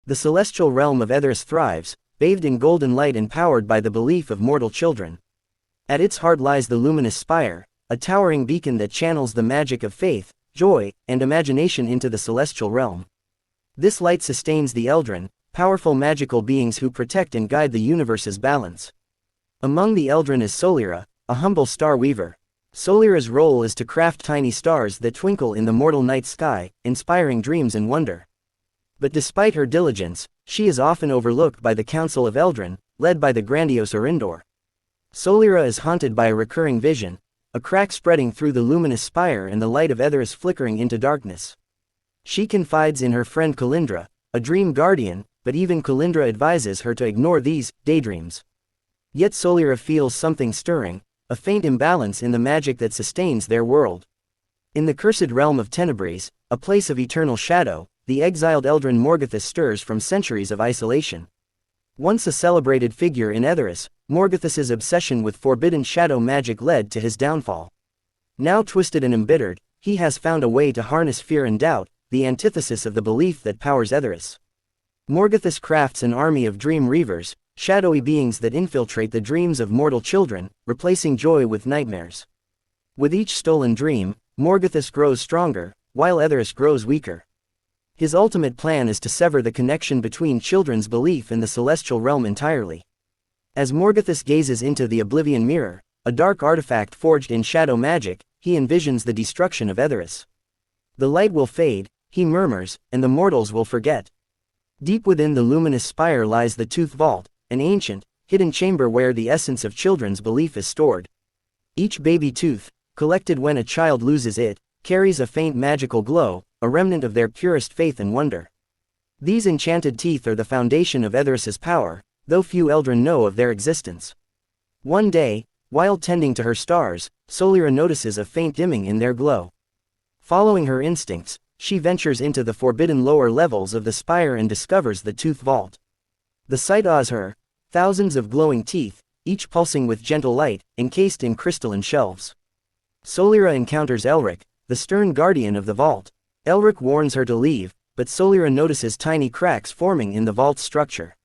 The celestial realm of Etheris thrives, bathed in golden light and powered by the belief of mortal children. At its heart lies the luminous spire, a towering beacon that channels the magic of faith, joy, and imagination into the celestial realm. This light sustains the Eldrin, powerful magical beings who protect and guide the universe's balance. Among the Eldrin is Solira, a humble star weaver. Solira's role is to craft tiny stars that twinkle in the mortal night sky, inspiring dreams and wonder. But despite her diligence, she is often overlooked by the Council of Eldrin, led by the grandiose Arindor. Solira is haunted by a recurring vision, a crack spreading through the luminous spire and the light of Etheris flickering into darkness. She confides in her friend Kalindra, a dream guardian, but even Kalindra advises her to ignore these daydreams. Yet Solira feels something stirring, a faint imbalance in the magic that sustains their world. In the cursed realm of Tenebris, a place of eternal shadow, the exiled Eldrin Morgothis stirs from centuries of isolation. Once a celebrated figure in Etheris, Morgothis's obsession with forbidden shadow magic led to his downfall. Now twisted and embittered, he has found a way to harness fear and doubt, the antithesis of the belief that powers Etheris. Morgothis crafts an army of dream reavers, shadowy beings that infiltrate the dreams of mortal children, replacing joy with nightmares. With each stolen dream, Morgothis grows stronger, while Etheris grows weaker. His ultimate plan is to sever the connection between children's belief and the celestial realm entirely. As Morgothis gazes into the Oblivion Mirror, a dark artifact forged in shadow magic, he envisions the destruction of Etheris. The light will fade, he murmurs, and the mortals will forget. Deep within the luminous spire lies the Tooth Vault, an ancient, hidden chamber where the essence of children's belief is stored. Each baby tooth, collected when a child loses it, carries a faint magical glow, a remnant of their purest faith and wonder. These enchanted teeth are the foundation of Etheris's power, though few Eldrin know of their existence. One day, while tending to her stars, Solira notices a faint dimming in their glow. Following her instincts, she ventures into the forbidden lower levels of the spire and discovers the Tooth Vault. The sight awes her, thousands of glowing teeth, each pulsing with gentle light, encased in crystalline shelves. Solira encounters Elric, the stern guardian of the vault. Elric warns her to leave, but Solira notices tiny cracks forming in the vault's structure.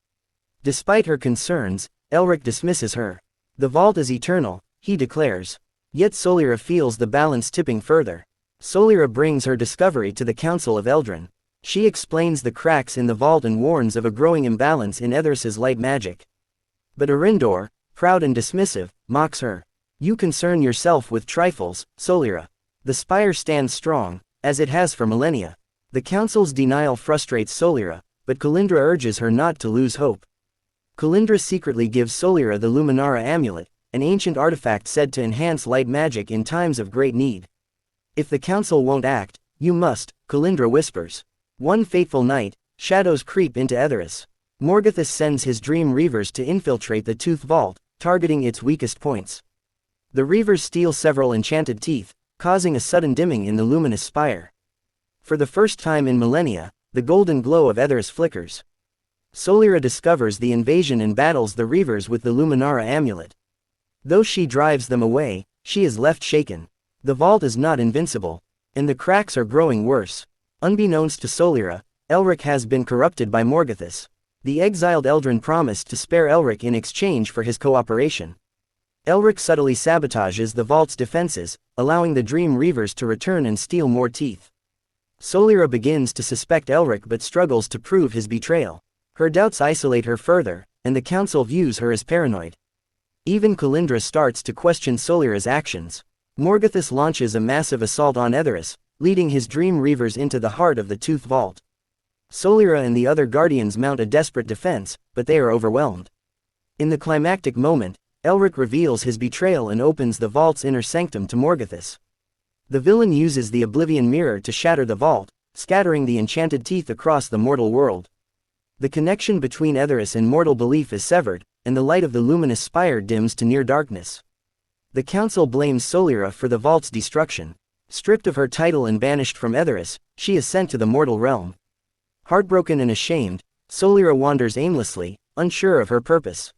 Despite her concerns, Elric dismisses her. The vault is eternal, he declares. Yet Solira feels the balance tipping further. Solira brings her discovery to the Council of Eldrin. She explains the cracks in the vault and warns of a growing imbalance in Etheris's light magic. But Arindor, proud and dismissive, mocks her. You concern yourself with trifles, Solira. The spire stands strong, as it has for millennia. The Council's denial frustrates Solira, but Kalindra urges her not to lose hope. Kalindra secretly gives Solira the Luminara amulet, an ancient artifact said to enhance light magic in times of great need. If the Council won't act, you must, Kalindra whispers. One fateful night, shadows creep into Etheris. Morgothis sends his dream reavers to infiltrate the Tooth Vault, targeting its weakest points. The reavers steal several enchanted teeth, causing a sudden dimming in the luminous spire. For the first time in millennia, the golden glow of Etheris flickers. Solira discovers the invasion and battles the reavers with the Luminara amulet. Though she drives them away, she is left shaken. The vault is not invincible, and the cracks are growing worse. Unbeknownst to Solira, Elric has been corrupted by Morgothis. The exiled Eldrin promised to spare Elric in exchange for his cooperation. Elric subtly sabotages the vault's defenses, allowing the Dream Reavers to return and steal more teeth. Solira begins to suspect Elric but struggles to prove his betrayal. Her doubts isolate her further, and the Council views her as paranoid. Even Kalindra starts to question Solira's actions. Morgothis launches a massive assault on Etheris, leading his Dream Reavers into the heart of the Tooth Vault. Solira and the other Guardians mount a desperate defense, but they are overwhelmed. In the climactic moment, Elric reveals his betrayal and opens the vault's inner sanctum to Morgothis. The villain uses the Oblivion Mirror to shatter the vault, scattering the enchanted teeth across the mortal world. The connection between Etheris and mortal belief is severed, and the light of the luminous spire dims to near darkness. The Council blames Solira for the vault's destruction. Stripped of her title and banished from Etheris, she is sent to the mortal realm. Heartbroken and ashamed, Solira wanders aimlessly, unsure of her purpose.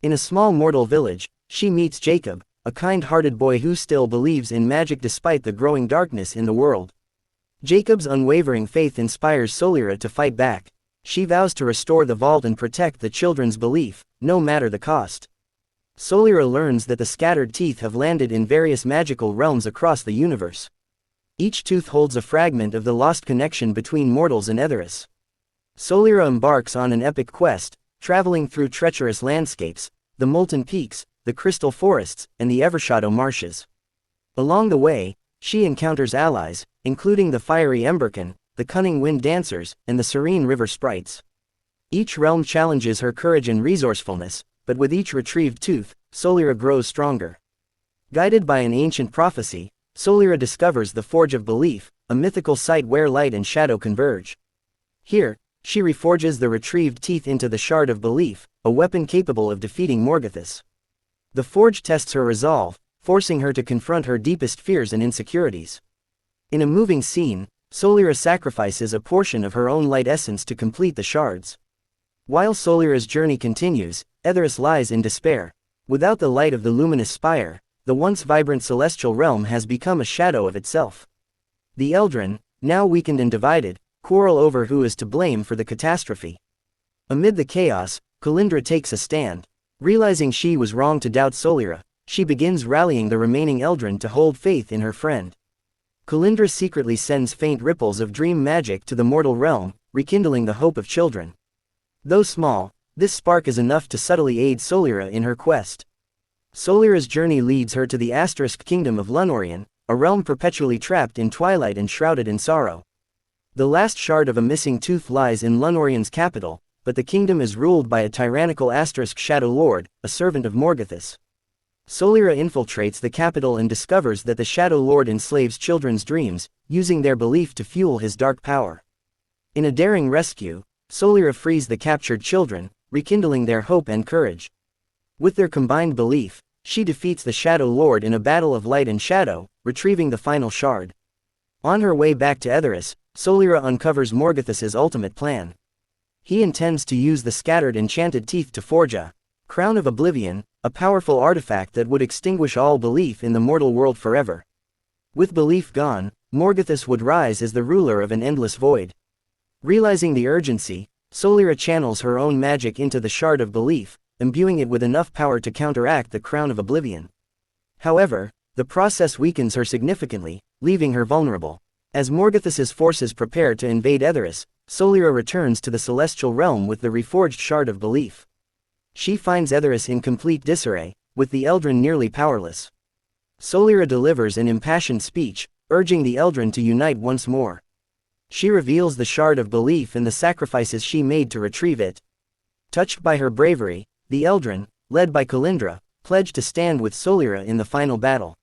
In a small mortal village, she meets Jacob, a kind-hearted boy who still believes in magic despite the growing darkness in the world. Jacob's unwavering faith inspires Solira to fight back. She vows to restore the vault and protect the children's belief, no matter the cost. Solira learns that the scattered teeth have landed in various magical realms across the universe. Each tooth holds a fragment of the lost connection between mortals and Etheris. Solira embarks on an epic quest, traveling through treacherous landscapes, the molten peaks, the crystal forests, and the Evershadow marshes. Along the way, she encounters allies, including the fiery Emberkin, the cunning wind dancers, and the serene river sprites. Each realm challenges her courage and resourcefulness, but with each retrieved tooth, Solira grows stronger. Guided by an ancient prophecy, Solira discovers the Forge of Belief, a mythical site where light and shadow converge. Here, she reforges the retrieved teeth into the Shard of Belief, a weapon capable of defeating Morgothus. The forge tests her resolve, forcing her to confront her deepest fears and insecurities. In a moving scene, Solira sacrifices a portion of her own light essence to complete the shards. While Solira's journey continues, Etheris lies in despair. Without the light of the luminous spire, the once vibrant celestial realm has become a shadow of itself. The Eldrin, now weakened and divided, quarrel over who is to blame for the catastrophe. Amid the chaos, Kalindra takes a stand. Realizing she was wrong to doubt Solira, she begins rallying the remaining Eldrin to hold faith in her friend. Kalindra secretly sends faint ripples of dream magic to the mortal realm, rekindling the hope of children. Though small, this spark is enough to subtly aid Solira in her quest. Solira's journey leads her to the Asterisk Kingdom of Lunorion, a realm perpetually trapped in twilight and shrouded in sorrow. The last shard of a missing tooth lies in Lunorion's capital, but the kingdom is ruled by a tyrannical Asterisk Shadow Lord, a servant of Morgothus. Solira infiltrates the capital and discovers that the Shadow Lord enslaves children's dreams, using their belief to fuel his dark power. In a daring rescue, Solira frees the captured children, rekindling their hope and courage. With their combined belief, she defeats the Shadow Lord in a battle of light and shadow, retrieving the final shard. On her way back to Etheris, Solira uncovers Morgothus's ultimate plan. He intends to use the scattered enchanted teeth to forge a Crown of Oblivion, a powerful artifact that would extinguish all belief in the mortal world forever. With belief gone, Morgothus would rise as the ruler of an endless void. Realizing the urgency, Solira channels her own magic into the Shard of Belief, imbuing it with enough power to counteract the Crown of Oblivion. However, the process weakens her significantly, leaving her vulnerable. As Morgothus's forces prepare to invade Etheris, Solira returns to the celestial realm with the reforged Shard of Belief. She finds Etheris in complete disarray, with the Eldrin nearly powerless. Solira delivers an impassioned speech, urging the Eldrin to unite once more. She reveals the Shard of Belief and the sacrifices she made to retrieve it. Touched by her bravery, the Eldrin, led by Kalindra, pledge to stand with Solira in the final battle.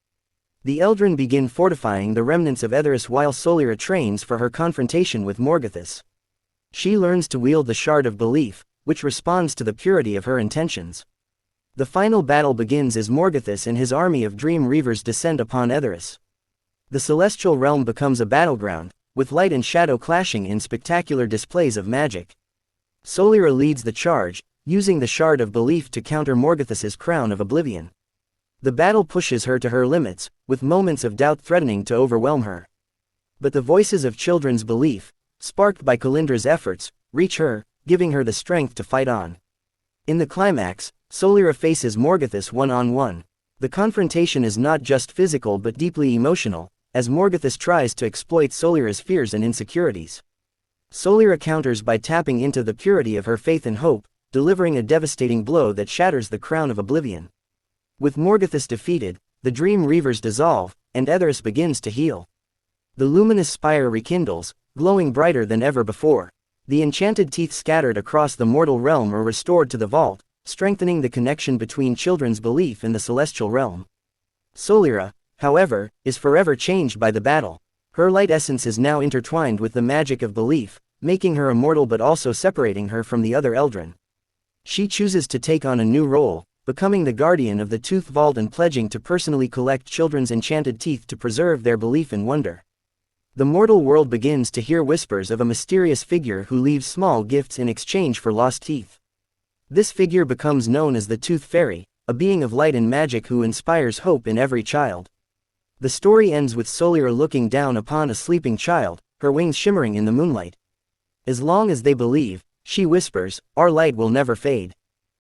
The Eldrin begin fortifying the remnants of Etheris while Solira trains for her confrontation with Morgothus. She learns to wield the Shard of Belief, which responds to the purity of her intentions. The final battle begins as Morgothus and his army of Dream Reavers descend upon Etheris. The celestial realm becomes a battleground, with light and shadow clashing in spectacular displays of magic. Solira leads the charge, using the Shard of Belief to counter Morgothus's Crown of Oblivion. The battle pushes her to her limits, with moments of doubt threatening to overwhelm her. But the voices of children's belief, sparked by Kalindra's efforts, reach her, giving her the strength to fight on. In the climax, Solira faces Morgothus one-on-one. The confrontation is not just physical but deeply emotional, as Morgothus tries to exploit Solira's fears and insecurities. Solira counters by tapping into the purity of her faith and hope, delivering a devastating blow that shatters the Crown of Oblivion. With Morgothus defeated, the Dream Reavers dissolve, and Etheris begins to heal. The luminous spire rekindles, glowing brighter than ever before. The enchanted teeth scattered across the mortal realm are restored to the vault, strengthening the connection between children's belief and the celestial realm. Solira, however, is forever changed by the battle. Her light essence is now intertwined with the magic of belief, making her immortal but also separating her from the other Eldrin. She chooses to take on a new role, becoming the guardian of the Tooth Vault and pledging to personally collect children's enchanted teeth to preserve their belief and wonder. The mortal world begins to hear whispers of a mysterious figure who leaves small gifts in exchange for lost teeth. This figure becomes known as the Tooth Fairy, a being of light and magic who inspires hope in every child. The story ends with Solira looking down upon a sleeping child, her wings shimmering in the moonlight. As long as they believe, She whispers, our light will never fade.